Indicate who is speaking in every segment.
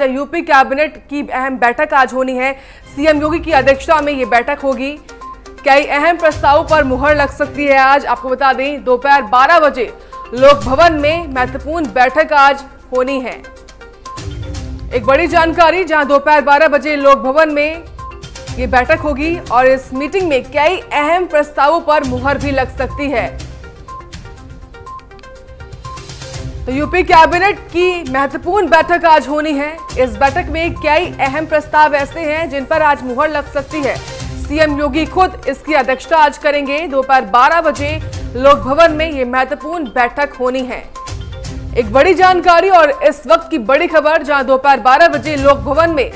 Speaker 1: UP cabinet की अहम बैठक आज होनी है। सीएम योगी की अध्यक्षता में ये बैठक होगी। कई अहम प्रस्तावों पर मुहर लग सकती है। आज आपको बता दें दोपहर 12 बजे लोक भवन में महत्वपूर्ण बैठक आज होनी है। एक बड़ी जानकारी, जहां दोपहर 12 बजे लोक भवन में ये बैठक होगी और इस मीटिंग में कई अहम प्रस्तावों पर मुहर भी लग सकती है। तो यूपी कैबिनेट की महत्वपूर्ण बैठक आज होनी है। इस बैठक में कई अहम प्रस्ताव ऐसे हैं जिन पर आज मुहर लग सकती है। सीएम योगी खुद इसकी अध्यक्षता आज करेंगे। दोपहर 12 बजे लोक भवन में यह महत्वपूर्ण बैठक होनी है। एक बड़ी जानकारी और इस वक्त की बड़ी खबर, जहां दोपहर 12 बजे लोक भवन में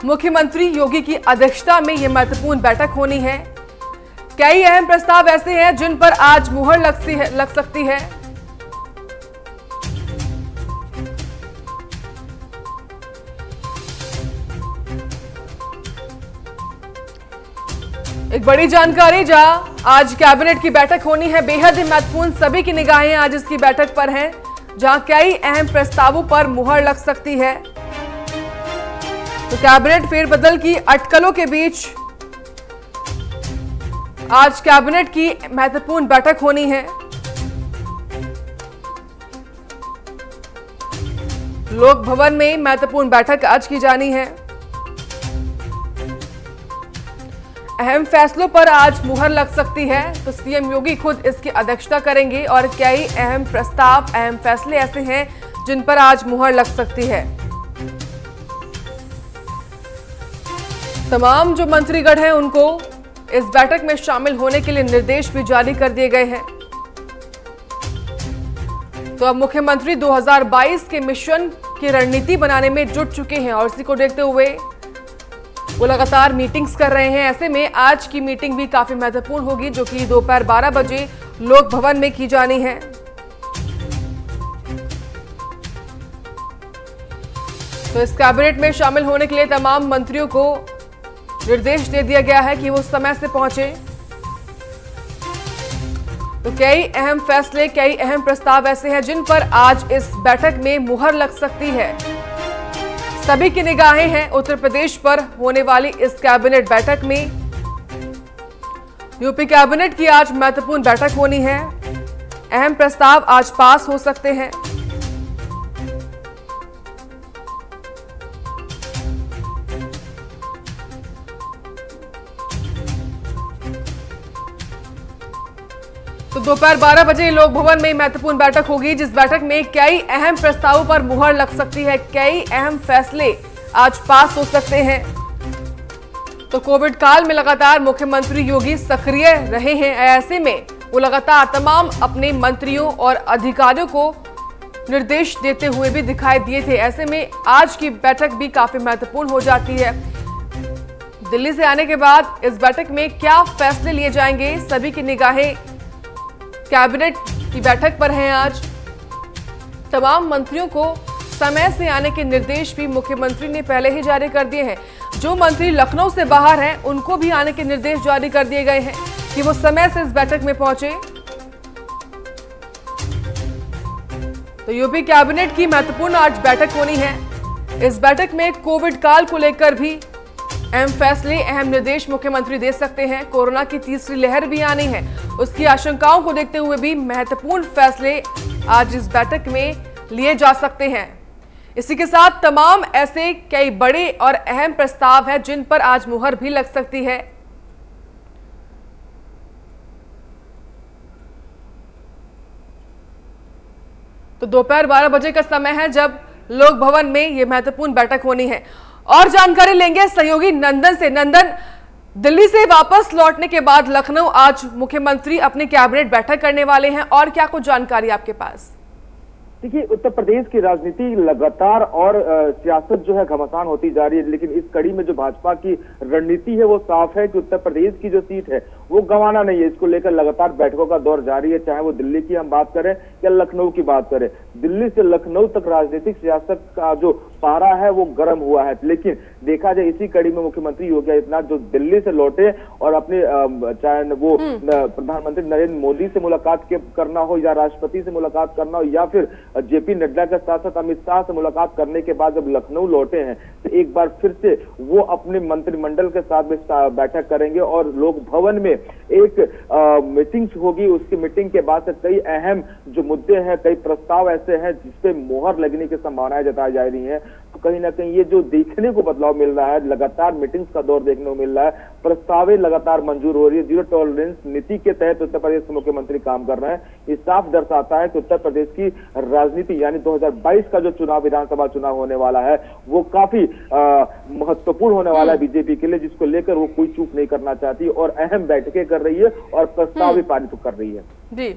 Speaker 1: मुख्यमंत्री योगी की अध्यक्षता में यह महत्वपूर्ण बैठक होनी है। कई अहम प्रस्ताव ऐसे हैं जिन पर आज मुहर लग सकती है। एक बड़ी जानकारी, जहां आज कैबिनेट की बैठक होनी है, बेहद ही महत्वपूर्ण, सभी की निगाहें आज इसकी बैठक पर हैं, जहां कई अहम प्रस्तावों पर मुहर लग सकती है। तो कैबिनेट फेरबदल की अटकलों के बीच आज कैबिनेट की महत्वपूर्ण बैठक होनी है। लोक भवन में महत्वपूर्ण बैठक आज की जानी है। अहम फैसलों पर आज मुहर लग सकती है। तो सीएम योगी खुद इसकी अध्यक्षता करेंगे और कई अहम प्रस्ताव, अहम फैसले ऐसे हैं जिन पर आज मुहर लग सकती है। तमाम जो मंत्रीगण हैं उनको इस बैठक में शामिल होने के लिए निर्देश भी जारी कर दिए गए हैं। तो अब मुख्यमंत्री 2022 के मिशन की रणनीति बनाने में जुट चुके हैं और इसी को देखते हुए वो लगातार मीटिंग्स कर रहे हैं। ऐसे में आज की मीटिंग भी काफी महत्वपूर्ण होगी, जो कि दोपहर 12 बजे लोक भवन में की जानी है। तो इस कैबिनेट में शामिल होने के लिए तमाम मंत्रियों को निर्देश दे दिया गया है कि वो समय से पहुंचे। तो कई अहम फैसले, कई अहम प्रस्ताव ऐसे हैं जिन पर आज इस बैठक में मुहर लग सकती है। सभी की निगाहें हैं उत्तर प्रदेश पर होने वाली इस कैबिनेट बैठक में। यूपी कैबिनेट की आज महत्वपूर्ण बैठक होनी है। अहम प्रस्ताव आज पास हो सकते हैं। तो दोपहर 12 बजे लोक भवन में महत्वपूर्ण बैठक होगी, जिस बैठक में कई अहम प्रस्तावों पर मुहर लग सकती है। कई अहम फैसले आज पास हो सकते हैं। तो कोविड काल में लगातार मुख्यमंत्री योगी सक्रिय रहे हैं। ऐसे में वो लगातार तमाम अपने मंत्रियों और अधिकारियों को निर्देश देते हुए भी दिखाई दिए थे। ऐसे में आज की बैठक भी काफी महत्वपूर्ण हो जाती है। दिल्ली से आने के बाद इस बैठक में क्या फैसले लिए जाएंगे, सभी की निगाहें कैबिनेट की बैठक पर हैं। आज तमाम मंत्रियों को समय से आने के निर्देश भी मुख्यमंत्री ने पहले ही जारी कर दिए हैं। जो मंत्री लखनऊ से बाहर हैं उनको भी आने के निर्देश जारी कर दिए गए हैं कि वो समय से इस बैठक में पहुंचे। तो यूपी कैबिनेट की महत्वपूर्ण आज बैठक होनी है। इस बैठक में कोविड काल को लेकर भी अहम फैसले, अहम निर्देश मुख्यमंत्री दे सकते हैं। कोरोना की तीसरी लहर भी आनी है, उसकी आशंकाओं को देखते हुए भी महत्वपूर्ण फैसले आज इस बैठक में लिए जा सकते हैं। इसी के साथ तमाम ऐसे कई बड़े और अहम प्रस्ताव हैं जिन पर आज मुहर भी लग सकती है। तो दोपहर 12 बजे का समय है जब लोक भवन में यह महत्वपूर्ण बैठक होनी है। और जानकारी लेंगे सहयोगी नंदन से। नंदन, दिल्ली से वापस लौटने के बाद लखनऊ आज मुख्यमंत्री अपनी कैबिनेट बैठक करने वाले हैं, और क्या कुछ जानकारी आपके पास?
Speaker 2: देखिए, उत्तर प्रदेश की राजनीति लगातार और सियासत जो है घमासान होती जा रही है, लेकिन इस कड़ी में जो भाजपा की रणनीति है वो साफ है कि उत्तर प्रदेश की जो सीट है वो गंवाना नहीं है। इसको लेकर लगातार बैठकों का दौर जारी है, चाहे वो दिल्ली की हम बात करें या लखनऊ की बात करें। दिल्ली से लखनऊ तक राजनीतिक सियासत का जो पारा है वो गर्म हुआ है। लेकिन देखा जाए इसी कड़ी में मुख्यमंत्री योगी आदित्यनाथ जो दिल्ली से लौटे और अपने चाहे वो प्रधानमंत्री नरेंद्र मोदी से मुलाकात करना हो या राष्ट्रपति से मुलाकात करना हो या फिर जेपी नड्डा के साथ साथ अमित शाह से मुलाकात करने के बाद जब लखनऊ लौटे हैं तो एक बार फिर से वो अपने मंत्रिमंडल के साथ बैठक करेंगे और लोक भवन में एक मीटिंग होगी। उसकी मीटिंग के बाद से कई अहम जो मुद्दे हैं, कई प्रस्ताव ऐसे हैं जिसपे मोहर लगने की संभावनाएं जताई जा रही हैं। तो कहीं ना कहीं ये जो देखने को बदलाव मिल रहा है, लगातार मीटिंग्स का दौर देखने को मिल रहा है, प्रस्तावें लगातार मंजूर हो रही है। जीरो टॉलरेंस नीति के तहत उत्तर प्रदेश के मुख्यमंत्री काम कर रहे हैं। ये साफ दर्शाता है कि उत्तर प्रदेश की राजनीति यानी 2022 का जो चुनाव, विधानसभा चुनाव होने वाला है, वो काफी महत्वपूर्ण होने वाला है बीजेपी के लिए, जिसको लेकर वो कोई चूक नहीं करना चाहती और अहम बैठकें कर रही है और प्रस्ताव भी पारित कर रही है।
Speaker 1: जी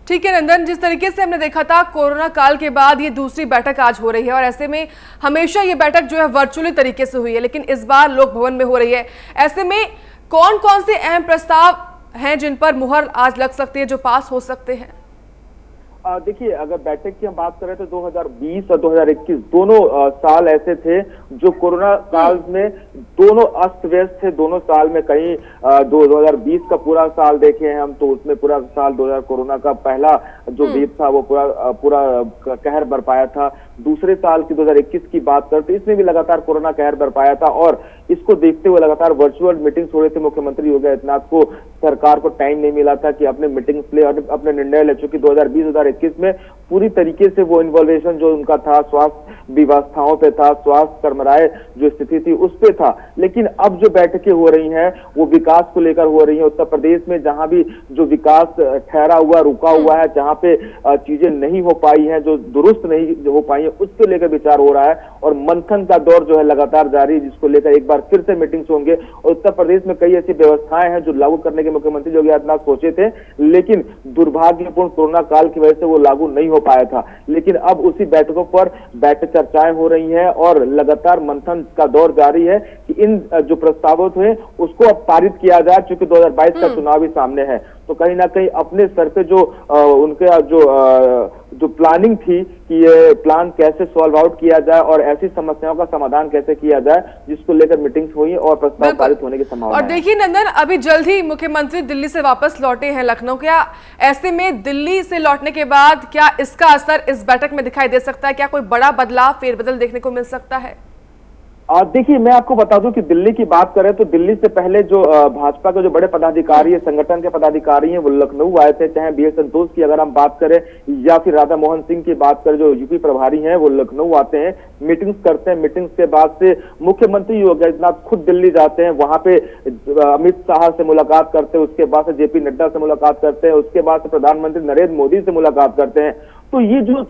Speaker 1: ठीक है नंदन, जिस तरीके से हमने देखा था कोरोना काल के बाद ये दूसरी बैठक आज हो रही है और ऐसे में हमेशा ये बैठक जो है वर्चुअली तरीके से हुई है, लेकिन इस बार लोक भवन में हो रही है। ऐसे में कौन कौन से अहम प्रस्ताव हैं जिन पर मुहर आज लग सकती है, जो पास हो सकते हैं?
Speaker 2: देखिए, अगर बैठक की हम बात करें तो 2020 और 2021 दोनों साल ऐसे थे जो कोरोना काल में दोनों अस्त व्यस्त थे। दोनों साल में कहीं 2020 का पूरा साल देखे हैं हम तो उसमें पूरा साल 2000 कोरोना का पहला जो वेव था वो पूरा कहर बरपाया था। दूसरे साल की 2021 की बात करते इसमें भी लगातार कोरोना कहर बरपाया था और इसको देखते हुए लगातार वर्चुअल मीटिंग्स हो रहे थे। मुख्यमंत्री योगी आदित्यनाथ को, सरकार को टाइम नहीं मिला था कि अपने मीटिंग्स ले और अपने निर्णय ले, चूंकि 2020-2021 में पूरी तरीके से वो इन्वॉल्वेशन जो उनका था स्वास्थ्य व्यवस्थाओं पे था, स्वास्थ्य कर्मराय जो स्थिति थी उस पे था। लेकिन अब जो बैठकें हो रही हैं वो विकास को लेकर हो रही है। उत्तर प्रदेश में जहां भी जो विकास ठहरा हुआ, रुका हुआ है, जहां पे चीजें नहीं हो पाई हैं, जो दुरुस्त नहीं हो पाई है, उसको लेकर विचार हो रहा है और मंथन का दौर जो है लगातार जारी है, जिसको लेकर एक बार फिर से मीटिंग्स होंगे। और उत्तर प्रदेश में कई ऐसी व्यवस्थाएं हैं जो लागू करने के मुख्यमंत्री योगी आदित्यनाथ सोचे थे, लेकिन दुर्भाग्यपूर्ण कोरोना काल की वजह से वो लागू नहीं हो पाया था। लेकिन अब उसी बैठकों पर चर्चाएं हो रही हैं और लगातार मंथन का दौर जारी है कि इन जो प्रस्तावों थे उसको अब पारित किया जाए, क्योंकि 2022 का चुनाव भी सामने है। तो कहीं ना कहीं अपने स्तर पे जो उनके जो प्लानिंग थी कि ये प्लान कैसे सॉल्व आउट किया जाए और ऐसी समस्याओं का समाधान कैसे किया जाए, जिसको लेकर मीटिंग्स हुई और प्रस्ताव पारित होने की संभावना है।
Speaker 1: और देखिए नंदन, अभी जल्द ही मुख्यमंत्री दिल्ली से वापस लौटे हैं लखनऊ। क्या ऐसे में दिल्ली से लौटने के बाद क्या इसका असर इस बैठक में दिखाई दे सकता है? क्या कोई बड़ा बदलाव, फेरबदल देखने को मिल सकता है?
Speaker 2: देखिए, मैं आपको बता दूं कि दिल्ली की बात करें तो दिल्ली से पहले जो भाजपा के जो बड़े पदाधिकारी है, संगठन के पदाधिकारी हैं, वो लखनऊ आए थे। चाहे बी एल संतोष की अगर हम बात करें या फिर राधा मोहन सिंह की बात करें जो यूपी प्रभारी हैं, वो लखनऊ आते हैं, मीटिंग्स करते हैं। मीटिंग्स के बाद से मुख्यमंत्री योगी आदित्यनाथ खुद दिल्ली जाते हैं, वहां पे अमित शाह से मुलाकात करते हैं, उसके बाद से जेपी नड्डा से मुलाकात करते हैं, उसके बाद से प्रधानमंत्री नरेंद्र मोदी से मुलाकात करते हैं। तो ये जो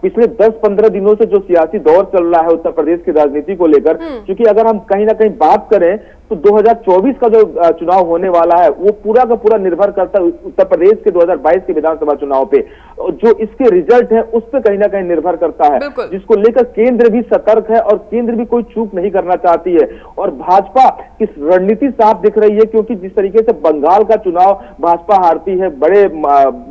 Speaker 2: पिछले 10-15 दिनों से जो सियासी दौर चल रहा है उत्तर प्रदेश की राजनीति को लेकर, क्योंकि अगर हम कहीं ना कहीं बात करें तो 2024 का जो चुनाव होने वाला है वो पूरा का पूरा निर्भर करता है उत्तर प्रदेश के 2022 के विधानसभा चुनाव पे। जो इसके रिजल्ट है उस पर कहीं ना कहीं निर्भर करता है, जिसको लेकर केंद्र भी सतर्क है और केंद्र भी कोई चूक नहीं करना चाहती है। और भाजपा की रणनीति साफ दिख रही है, क्योंकि जिस तरीके से बंगाल का चुनाव भाजपा हारती है, बड़े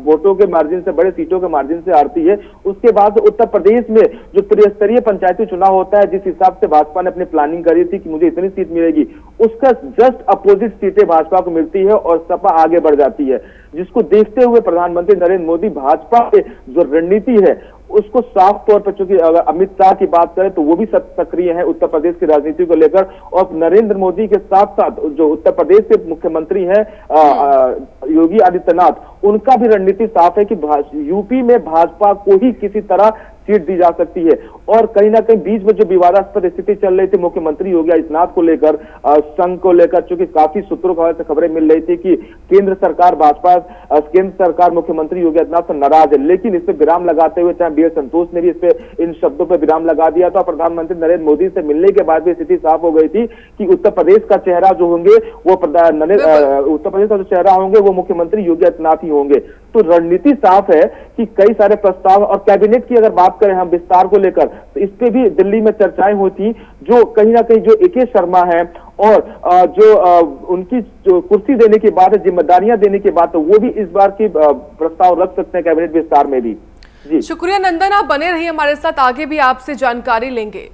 Speaker 2: वोटों के मार्जिन से, बड़े सीटों के मार्जिन से हारती है, उसके बाद उत्तर प्रदेश में जो त्रिस्तरीय पंचायती चुनाव होता है, जिस हिसाब से भाजपा ने अपनी प्लानिंग करी थी कि मुझे इतनी सीट मिलेगी, उसका जस्ट अपोजिट सीटें भाजपा को मिलती है और सपा आगे बढ़ जाती है। जिसको देखते हुए प्रधानमंत्री नरेंद्र मोदी भाजपा के जो रणनीति है उसको साफ तौर पर, चूंकि अगर अमित शाह की बात करें तो वो भी सक्रिय है उत्तर प्रदेश की राजनीति को लेकर, और नरेंद्र मोदी के साथ साथ जो उत्तर प्रदेश के मुख्यमंत्री हैं योगी आदित्यनाथ, उनका भी रणनीति साफ है कि यूपी में भाजपा को ही किसी तरह सीट दी जा सकती है। और कहीं ना कहीं बीच में जो विवादास्पद स्थिति चल रही थी मुख्यमंत्री योगी आदित्यनाथ को लेकर, संघ को लेकर, चूंकि काफी सूत्रों से खबरें मिल रही थी कि केंद्र सरकार मुख्यमंत्री योगी आदित्यनाथ से नाराज है, लेकिन इस पर विराम लगाते हुए चाहे बी एल संतोष ने भी इस पे इन शब्दों पर विराम लगा दिया था। प्रधानमंत्री नरेंद्र मोदी से मिलने के बाद भी स्थिति साफ हो गई थी कि उत्तर प्रदेश का चेहरा जो होंगे वो उत्तर प्रदेश का जो चेहरा होंगे वो मुख्यमंत्री योगी आदित्यनाथ ही होंगे। तो रणनीति साफ है कि कई सारे प्रस्ताव, और कैबिनेट की अगर बात करें हम विस्तार को लेकर तो इस पे भी दिल्ली में चर्चाएं हुई थी, जो कहीं ना कहीं जो ए के शर्मा है और जो उनकी जो कुर्सी देने की बात है, जिम्मेदारियां देने की बात है, वो भी इस बार की प्रस्ताव रख सकते हैं कैबिनेट विस्तार में भी। जी
Speaker 1: शुक्रिया नंदन, आप बने रहिए हमारे साथ, आगे भी आपसे जानकारी लेंगे।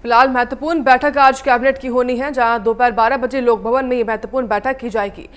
Speaker 1: फिलहाल महत्वपूर्ण बैठक आज कैबिनेट की होनी है, जहां दोपहर 12 बजे लोक भवन में ये महत्वपूर्ण बैठक की जाएगी।